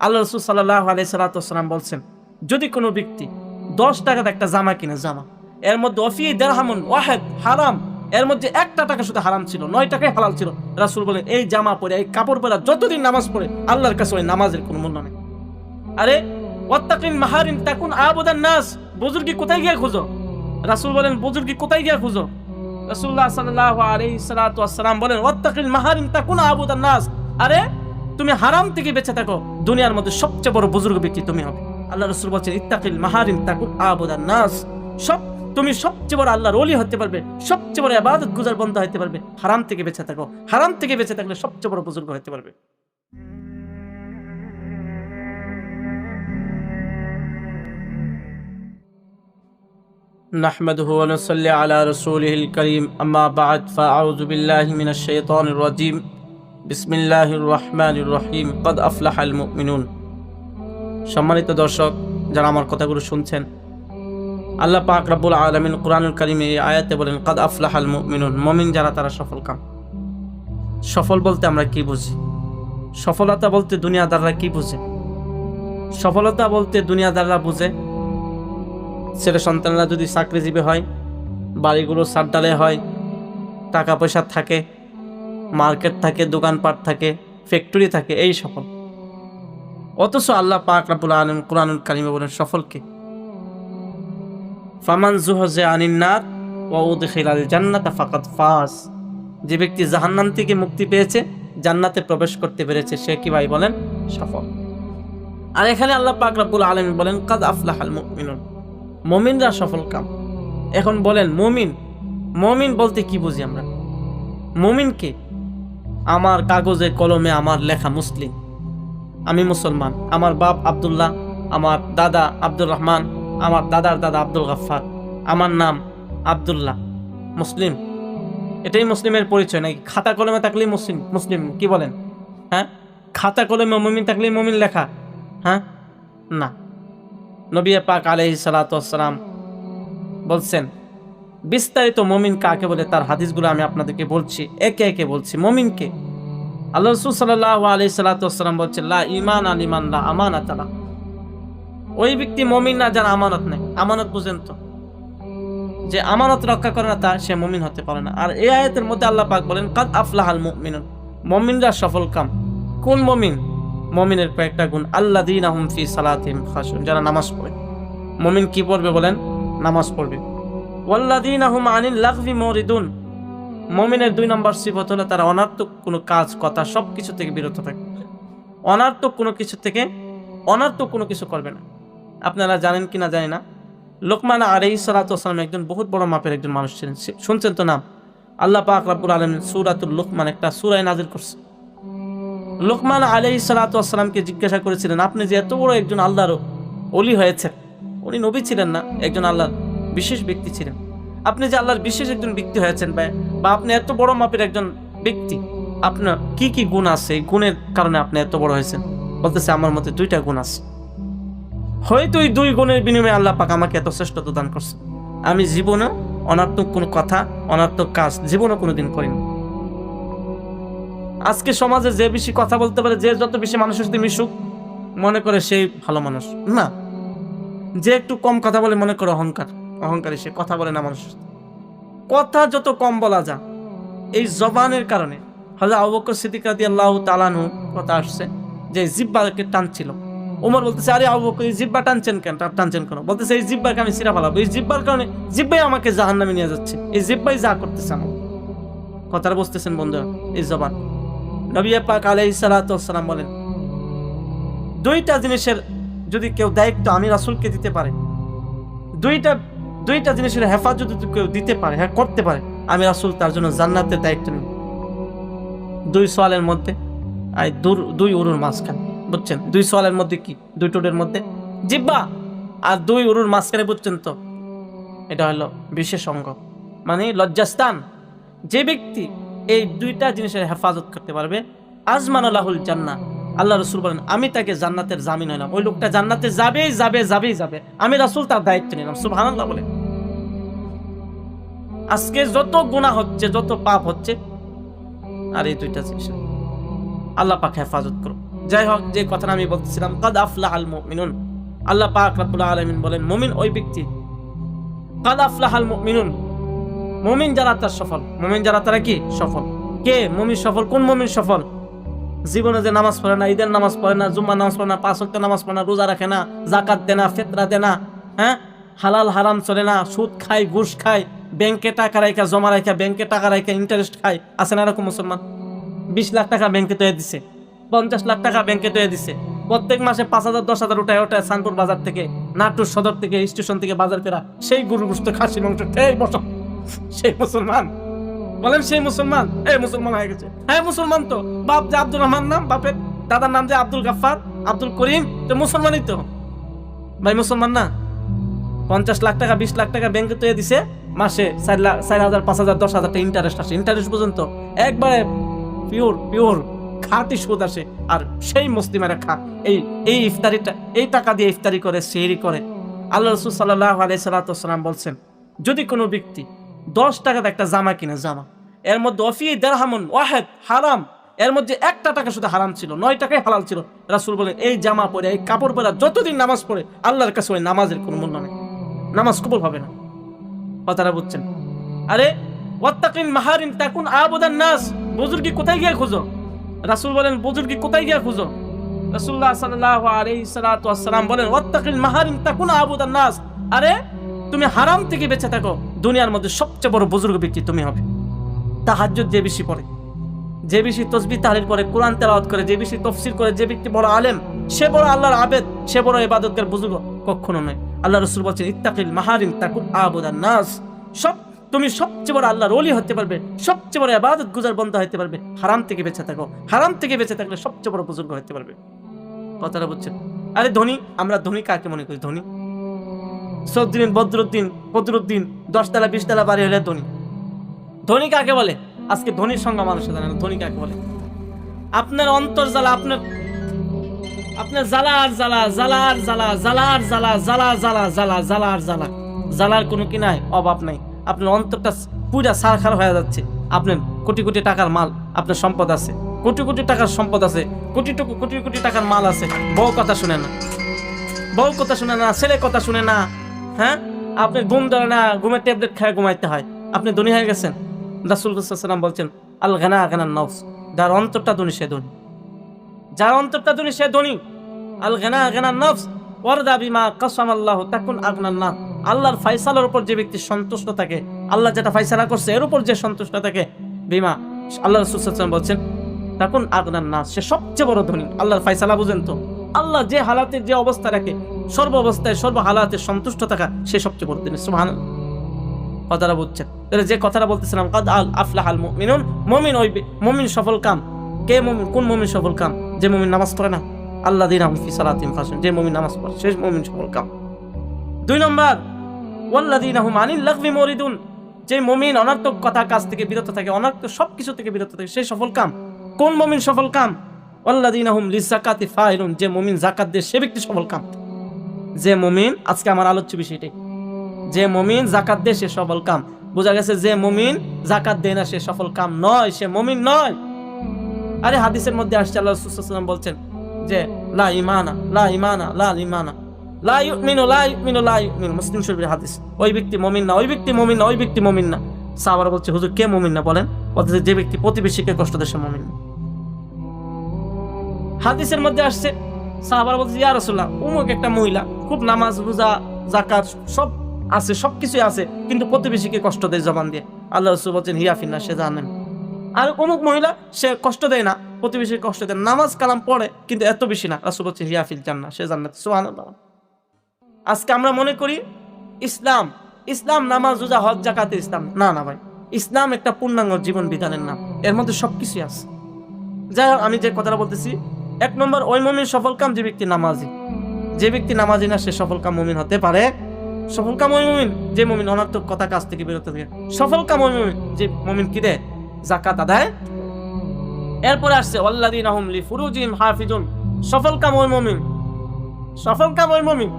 আল্লাহ রাসূল সাল্লাল্লাহু আলাইহি সাল্লাম বলছেন, যদি কোনো ব্যক্তি 10 টাকার একটা জামা কিনে, জামা এর মধ্যে ওয়াফি দিরহামুন ওয়াহিদ হারাম, এর মধ্যে 1টা টাকা শুধু হারাম ছিল, 9 টাকাই হালাল ছিল, রাসূল বলেন এই জামা পরে, এই কাপড় পরে যতদিন নামাজ পড়ে আল্লাহর কাছে ওই নামাজের কোনো মূল্য নেই। আরে ওয়াত্তাকিন মাহারিম তাকুন আবুদান নাস, বুজুর্গি কোথায় গিয়ে খুঁজো? রাসূল বলেন বুজুর্গি কোথায় গিয়ে খুঁজো? রাসূলুল্লাহ সাল্লাল্লাহু আলাইহি সাল্লাম বলেন ওয়াত্তাকিল মাহারিম তাকুন আবুদান নাস, আরে তুমি হারাম থেকে বেঁচে থাকো, দুনিয়ার মধ্যে সবচেয়ে বড় বুজুর্গ ব্যক্তি তুমি হবে। আল্লাহ রাসূল বলেন ইত্তাকিল মাহারিম তাকুন আবুদান নাস, তুমি সবচেয়ে বড় আল্লাহর ওলি হতে পারবে, সবচেয়ে বড় ইবাদত গুজার বান্দা হতে পারবে, হারাম থেকে বেঁচে থাকো। হারাম থেকে বেঁচে থাকলে সবচেয়ে বড় বুজুর্গ হতে পারবে। নাহমাদুহু ওয়া নুসাল্লি আলা রাসূলিহিল কারীম, আম্মা বা'দ, ফাআউযু বিল্লাহি মিনাশ শাইতানির রাজীম, বিসমিল্লাহির রহমানির রহিম, ক্বাদ আফলাহাল মুমিনুন। সম্মানিত দর্শক, যারা আমার কথাগুলো শুনছেন, আল্লাহ পাক রব্বুল আলামিন কুরআনুল কারীমে এই আয়াতে বলেন ক্বাদ আফলাহাল মুমিনুন, মুমিন যারা তারা সফলকাম। সফল বলতে আমরা কি বুঝি? সফলতা বলতে দুনিয়াদাররা কি বুঝে? সফলতা বলতে দুনিয়াদাররা বুঝে ছেলে সন্তানরা যদি চাকরিজীবী হয়, বাড়িগুলো সাতডালে হয়, টাকা পয়সা থাকে, মার্কেট থাকে, দোকানপাট থাকে, ফ্যাক্টরি থাকে, এই সফল। অথচ আল্লাহ পাক রব্বুল আলামিন কুরআনুল কারীমে বলেন সফলকে ফামান যুহযা আনিন নার ওয়া উদখিলাল জান্নাতা ফাকাদ ফাজ, যে ব্যক্তি জাহান্নাম থেকে মুক্তি পেয়েছে, জান্নাতে প্রবেশ করতে পেরেছে, সে কি ভাই বলেন সফল। আর এখানে আল্লাহ পাক রব্বুল আলামিন বলেন ক্বাদ আফলাহাল মুমিনুন, মুমিনরা সফলকাম। এখন বলেন মুমিন বলতে কি বুঝি আমরা? মুমিনকে আমার কাগজে কলমে আমার লেখা মুসলিম, আমি মুসলমান, আমার বাপ আব্দুল্লাহ, আমার দাদা আব্দুর রহমান, আমার দাদার দাদা আব্দুল গাফফার, আমার নাম আব্দুল্লাহ, মুসলিম, এটাই মুসলিমের পরিচয় নাকি? খাতা কলমে থাকলেই মুসলিম কি বলেন? হ্যাঁ, খাতা কলমে মুমিন থাকলেই মুমিন লেখা? হ্যাঁ, না। নবী পাক আলাইহিস সালাতু ওয়াস সালাম বলছেন বিস্তারিত মুমিন কাকে বলে, তার হাদিসগুলো আমি আপনাদেরকে বলছি, একে একে বলছি। মুমিনকে আল্লাহ রাসূল সাল্লাল্লাহু আলাইহি সাল্লাতু ওয়াস সালাম বলছেন লা ঈমান লিমান লা আমানাতা লা, ওই ব্যক্তি মুমিন না যার আমানত নেই। আমানত বুঝেন তো, যে আমানত রক্ষা করে না তা সে মুমিন হতে পারে না। আর এই আয়াতের মধ্যে আল্লাহ পাক বলেন ক্বাদ আফলাহাল মুমিনুন, মুমিনরা সফলকাম। কোন মুমিন? মুমিনের কয়েকটা গুণ, আল্লাযীনা হুম ফি সালাতিহিম খাশুন, যারা নামাজ পড়ে। মুমিন কি পড়বে বলেন? নামাজ পড়বে। ওয়াল্লাযীনা হুম আনিল লাগবি মুরিদুন, মুমিনের 2 নম্বর সিফত হলো তারা অনার্থক কোনো কাজ কথা সবকিছু থেকে বিরত থাকে, অনার্থক কোনো কিছু করবে না। আপনারা জানেন কি না জানি না, লোকমান আলাইহিস সালাতু ওয়াস সালাম একজন বহুত বড় মাপের একজন মানুষ ছিলেন। শুনছেন তো নাম? আল্লাহ পাক রব্বুল আলামিন সূরাতুল লুকমান একটা সূরা নাযিল করছে। লোকমান আলাইহিস সালাতু ওয়াস সালামকে জিজ্ঞাসা করেছিলেন, আপনি যে এত বড় একজন আল্লাহর ওলি হয়েছেন, উনি নবী ছিলেন না, একজন আল্লাহর বিশেষ ব্যক্তি ছিলেন, আপনি যে আল্লাহর বিশেষ একজন ব্যক্তি হয়েছেন বা আপনি এত বড় মাপের একজন ব্যক্তি, আপনার কি কি গুণ আছে? এই গুণের কারণে আপনি এত বড় হয়েছেন। বলতেছে আমার মধ্যে 2টা গুণ আছে, হয়তো এই 2 গুণের বিনিময়ে আল্লাহ পাক আমাকে এত শ্রেষ্ঠত্ব দান করছে। আমি জীবনে অনার্থক কোনো কথা, অনার্থক কাজ জীবনে কোনোদিন করিনি। আজকে সমাজে যে বেশি কথা বলতে পারে, যে যত বেশি মানুষের সাথে মিশুক, মনে করে সেই ভালো মানুষ না। যে একটু কম কথা বলে মনে করে অহংকারী, সে কথা বলে না মানুষের সাথে। কথা যত কম বলা যায়, এই জবানের কারণে। হযরত আবু বকর সিদ্দিক রাদিয়াল্লাহু তাআলা আনহু কথা আসছে যে জিহ্বাকে টানছিল। ওমর বলতেছে, আরে আবু বকর এই জিহ্বা টানছেন কেন? বলতেছে এই জিহ্বাকে আমি ছিঁড়া ফেলাবো, এই জিহ্বার কারণে জিহ্বাই আমাকে জাহান্নামে নিয়ে যাচ্ছে, এই জিহ্বাই যা করতেছে আমার। কথাটা বুঝতেছেন বন্ধুরা? এই জবান। নবী পাক আলাইহিস সালাতু ওয়াস সালাম বলেন 2টা জিনিসের যদি কেউ দায়িত্ব আমি রাসূলকে দিতে পারে, দুইটা জিনিসের হেফাজত যদি কেউ দিতে পারে, হ্যাঁ করতে পারে, আমি রাসূল তার জন্য জান্নাতের দায়িত্ব নেব। 2 সোয়ালের মধ্যে আর 2 উরুর মাঝখানে, বুঝছেন? 2 সোয়ালের মধ্যে কি? 2 ঠোঁটের মধ্যে জিহ্বা, আর 2 উরুর মাঝখানে, বুঝছেন তো? এটা হলো বিশেষ অঙ্গ, মানে লজ্জাস্থান। যে ব্যক্তি এই 2টা জিনিসের হেফাজত করতে পারবে, আজমান লাহুল জান্নাহ, আল্লাহ রাসূল বলেন আমি তাকে জান্নাতের জামিন হলাম। ওই লোকটা জান্নাতে যাবে। আমি রাসূল তার দায়িত্ব নিলাম। সুবহানাল্লাহ বলে। আজকে যত গুনাহ হচ্ছে, যত পাপ হচ্ছে, আর এই 2টা জিনিস আল্লাহ পাক হেফাজত করুন। যাই হোক, যে কথাটা আমি বলতেছিলাম, কাদ আফলাহাল মুমিনুন, আল্লাহ পাক রব্বুল আলামিন বলেন মুমিন ওই ব্যক্তি, কাদ আফলাহাল মুমিনুন, মুমিন যারা তার সফল, মুমিন যারা তারা কি সফল। কে মুমিন সফল? কোন মুমিন সফল? জীবনে যে নামাজ পড়ে না, ঈদের নামাজ পড়ে না, জুম্মার নামাজ পড়ে না, 5 ওয়াক্ত নামাজ পড়ে না, রোজা রাখে না, যাকাত দেয় না, ফিতরা দেয় না, হ্যাঁ, হালাল হারাম চলে না, সুদ খায়, ঘুষ খায়, ব্যাংকে টাকা রাখা, জমা রাখা, ব্যাংকে টাকা রাখা ইন্টারেস্ট খায়, আছে না এরকম মুসলমান? 20 লাখ টাকা ব্যাংকে তৈরি দিছে, 50 লাখ টাকা ব্যাংকে তৈরি দিছে, প্রত্যেক মাসে 5,000 10,000 উঠায় সানপুর বাজার থেকে, নাটোর সদর থেকে, স্টেশন থেকে বাজার ফেরা, সেই গরু গোশত, খাসি মাংস খেয়ে বসো, সেই মুসলমান? বলেন সেই মুসলমান? এই মুসলমান হয়ে গেছে। হ্যাঁ মুসলমান তো, বাপ যে আব্দুর রহমান নাম, বাপের দাদার নাম যে আব্দুল গাফফার, আব্দুল করিম, তো মুসলমানই তো ভাই, মুসলমান না? 50 লাখ টাকা 20 লাখ টাকা ব্যাংকে তৈরি দিছে, মাসে 4,000 5,000 10,000 টাকা ইন্টারেস্ট আসে, ইন্টারেস্ট পর্যন্ত একবারে পিওর খাঁটি সুদ আসে, আর সেই মুসলিমেরা খা এই ইফতারিটা, এই টাকা দিয়ে ইফতারি করে, সেহরি করে। আল্লাহ রাসূল সাল্লাল্লাহু আলাইহি সাল্লাম বলছেন, যদি কোনো ব্যক্তি 10 টাকাতে একটা জামা কিনে, জামা এর মধ্যে অফি দিরহামুন ওয়াহিদ হারাম, এর মধ্যে 1টা টাকা শুধু হারাম ছিল, 9 টাকাই হালাল ছিল, রাসূল বলেন এই জামা পরে, এই কাপড় পরে যতদিন নামাজ পড়ে, আল্লাহর কাছে ওই নামাজের কোনো মূল্য নেই, নামাজ কবুল হবে না। কথাটা বুঝছেন? আরে ওয়াত্তাকিন মাহারিম তাকুন আবুদান নাস, বুজুর্গি কোথায় গিয়ে খুঁজো? রাসূল বলেন বুজুর্গি কোথায় গিয়ে খুঁজো? রাসূলুল্লাহ সাল্লাল্লাহু আলাইহি সাল্লাম বলেন ওয়াত্তাকিন মাহারিম তাকুন আবুদান নাস, আরে তুমি হারাম থেকে বেঁচে থাকো, দুনিয়ার মধ্যে সবচেয়ে বড় বুজুর্গ ব্যক্তি তুমি হবে। তাহাজ্জুদ যে বেশি পড়ে, যে বেশি তাসবিহ তাহলিল করে, কোরআন তেলাওয়াত করে, যে বেশি তাফসীর করে, যে ব্যক্তি বড় আলেম, সে বড় আল্লাহর আবেদ, সে বড় ইবাদতগার বুজুর্গ কখনো নয়। আল্লাহ রাসূল বলেন ইত্তাকিল মাহারিম তাকুন আবুদান নাস, তুমি সবচেয়ে বড় আল্লাহর ওলি হতে পারবে, সবচেয়ে বড় ইবাদত গুজার বান্দা হতে পারবে, হারাম থেকে বেঁচে থাকো, হারাম থেকে বেঁচে থাকলে সবচেয়ে বড় বুজুর্গ হতে পারবে। কথাটা বুঝছেন? আরে ধনী, আমরা ধনী কাকে মনে করি? ধনী সৌদ্দিন বদরুদ্দিন 10 তলা 20 তলা বাড়ি হলে ধনী। ধনী কাকে বলে? আজকে ধনীর সংজ্ঞা মানুষ জানে না। ধনী কাকে বলে? আপনার অন্তর জ্বালা, আপনার জ্বালার জ্বালা, জ্বালার জ্বালা, জ্বালার জ্বালা, জ্বালা জ্বালা জ্বালা, জ্বালার জ্বালা, জ্বালার কোনো কি নাই, অভাব নাই। আপনার অন্তরটা পুরা সারখার হয়ে যাচ্ছে। আপনার কোটি কোটি টাকার মাল, আপনার সম্পদ আছে, কোটি কোটি টাকার সম্পদ আছে, কোটি কোটি টাকার মাল আছে, বউ কথা শুনে না, বউ কথা শুনে না, ছেলে কথা শুনে না, হ্যাঁ, আপনি ঘুম ধরে না, ঘুমের ট্যাবলেট খায় ঘুমাইতে হয়, আপনি ধনী হয়ে গেছেন। রাসূল সাল্লাল্লাহু আলাইহি ওয়াসাল্লাম বলছেন আল গানা গানান নফস, যার অন্তরটা ধনী সে ধনী, যার অন্তরটা ধনী সে ধনী। আল গানা গানান নফস ওয়ারদা বিমা কাসামাল্লাহু তাকুন আগনান নাস, আল্লাহর ফয়সালার উপর যে ব্যক্তি সন্তুষ্ট থাকে, আল্লাহ যেটা ফয়সালা করছে এর উপর যে সন্তুষ্ট থাকে, বিমা, আল্লাহ রাসূল সাল্লাল্লাহু আলাইহি ওয়াসাল্লাম বলছেন তাকুন আগনান নাস, সে সবচেয়ে বড় ধনী। আল্লাহর ফয়সালা বুঝেন তো? আল্লাহ যে হালাতে যে অবস্থা রাখে, সর্ব অবস্থায় সর্ব হালাতে সন্তুষ্ট থাকা, সে সবচেয়ে বড় ধনী। সুবহানাল্লাহ। কথাটা বুঝছেন? যে কথাটা বলতেছিলাম, কাদ আফলাহাল মুমিনুন, মুমিন ওই মুমিন সফল কাম। কে মুমিন? কোন মুমিন সফল কাম? যে মুমিন নামাজ পড়ে না, আল্লাযীনা হুম ফি সালাতিহিম খাশিউন, যে মুমিন নামাজ পড়ে সে মুমিন সফল কাম। 2 নম্বর ওয়াল্লাযীনা হুম আনিল লাগবি মুরিদুন, যে মুমিন অনর্থক কথা কাজ থেকে বিরত থাকে, অনর্থক সবকিছু থেকে বিরত থাকে, সে সফল কাম। কোন মুমিন সফল কাম? ওয়াল্লাযীনা হুম লিযাকাতি ফাইলুন, যে মুমিন যাকাত দেয় সে ব্যক্তি সফল কাম। যে মুমিন, আজকে আমার আলোচ্য বিষয় এটাই, যে মুমিন যাকাত দেয় সে সফল কাম। বোঝা গেছে যে মুমিন যাকাত দেয় না সে সফল কাম নয়, সে মুমিন নয়। আরে হাদিসের মধ্যে আসছে, আল্লাহ রাসূল সাল্লাল্লাহু আলাইহি ওয়াসাল্লাম বলছেন যে লা ইমানা লা ইমানা লা ইমানা লা ইউমিনু লা ইউমিনু লা ইউমিনু, মুসলিম শরীফের হাদিস। ওই ব্যক্তি মুমিন না, ওই ব্যক্তি মুমিন না, ওই ব্যক্তি মুমিন না। সাহাবারা বলছে হুজুর কে মুমিন না বলেন? বলতে যে ব্যক্তি প্রতিবেশীকে কষ্ট দেয় সে মুমিন না। হাদিসের মধ্যে আসছে, সাহাবারা বলছে ইয়া রাসূলুল্লাহ, উমুক একটা মহিলা খুব নামাজ রোজা যাকাত সব আছে, সবকিছুই আছে, কিন্তু প্রতিবেশীকে কষ্ট দেয় জবান দিয়ে। আল্লাহ রাসূল বলছেন হিয়া ফিন্নার, সে জাহান্নামী। আর অমুক মহিলা সে কষ্ট দেয় না, প্রতিবেশীকে কষ্ট দেয়, নামাজ কালাম পড়ে কিন্তু এত বেশি না, রাসূল বলছেন হিয়া ফিল জান্নাহ, সে জান্নাতে। সুবহানাল্লাহ। আজকে আমরা মনে করি ইসলাম নামাজ রোজা হজ যাকাতে ইসলাম। না না ভাই, ইসলাম একটা পূর্ণাঙ্গ জীবন বিধানের নাম, এর মধ্যে সবকিছুই আছে। যাই হোক, আমি যে কথাটা বলতেছি, 1 নম্বর ওই মুমিন সফল কাম যে ব্যক্তি নামাজি। যে ব্যক্তি নামাজি না সে সফল কাম মুমিন হতে পারে। সফল কাম ওই মুমিন যে মুমিন অনর্থক কথা কাজ থেকে বিরত থাকে। সফল কাম ওই মুমিন যে মুমিন কি দেয়? যাকাত আদায়। এরপরে আসছে ওয়াল্লাযীনা হুম লিফুরুজিহিম হাফিজুন, সফল কাম ওই মুমিন, সফল কাম ওই মুমিন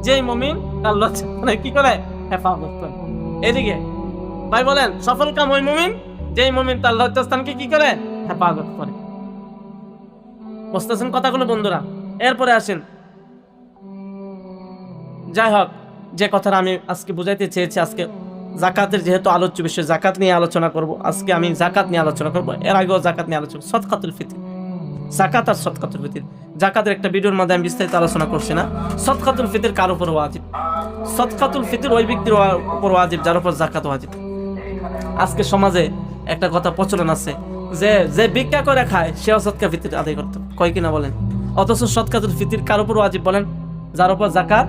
যেই মুমিন আল্লাহ মানে কি করে? হেফাজত করে। এদিকে ভাই বলেন, সফল কাম ওই মুমিন যেই মুমিন তার লজ্জাস্থানকে কি করে? হেফাজত করে। বুঝতেছেন কথাগুলো বন্ধুরা? এরপরে আসেন, যাই হোক, যে কথাটা আমি আজকে বুঝাইতে চেয়েছি, আজকে জাকাতের যেহেতু আলোচ্য বিষয়, জাকাত নিয়ে আলোচনা করব। আজকে আমি জাকাত নিয়ে আলোচনা করব, এর আগেও জাকাত নিয়ে আলোচনা, সদকাতুল ফিতর, জাকাত আর সদকাতুল ফিতর। জাকাতের একটা ভিডিওর মধ্যে আমি বিস্তারিত আলোচনা করছি না। সদকাতুল ফিতর কার উপর ওয়াজিব? সদকাতুল ফিতর ওই ব্যক্তির উপর ওয়াজিব যার উপর জাকাত ওয়াজিব। আজকে সমাজে একটা কথা প্রচলন আছে যে যে ভিক্ষা করে খায় সেও সদকা ফিতর আদায় করতে কয় কিনা বলেন? অথচ সদকাতুল ফিতর কার উপর ওয়াজিব বলেন? যার উপর জাকাত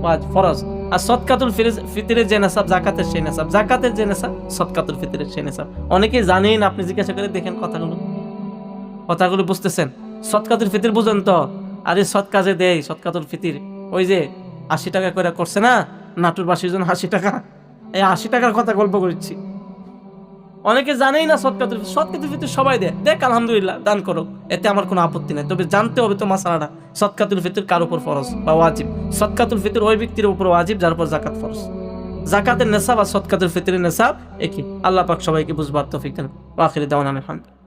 ওয়াজিব, ফরজ। আর সদকাতুল ফিতরের যে নেশাব জাকাতের সেই নেশাব, জাকাতের যে নেশাব সদকাতুল ফিতরের সেই নেশাব। অনেকেই জানেন, আপনি জিজ্ঞাসা করে দেখেন কথাগুলো বুঝতেছেন? সদকাতুল ফিতর বুঝেন তো? আরে সদকা যে দেয়, সদকাতুল ফিতর ওই যে 80 টাকা করে করছে না নাটুর বাসীর জন্য 80 টাকা, এই 80 টাকার কথা গল্প করছি। অনেকে জানেই না সদকাতুল ফিতর সবাই দেখ আলহামদুলিল্লাহ, দান করো, এতে আমার কোনো আপত্তি নাই। তবে জানতে হবে তো মাসালাটা, সদকাতুল ফিতর কার উপর ফরজ বা ওয়াজিব? সদকাতুল ফিতর ওই ব্যক্তির উপর ওয়াজিব যার উপর জাকাত ফরজ। জাকাতের নেশাব আর সদকাতুল ফিতরের নেশাব একই। আল্লাহ পাক সবাইকে বুঝবার তৌফিক দেন। ওয়া আখিরু দাওয়ানা আলহামদুলিল্লাহ।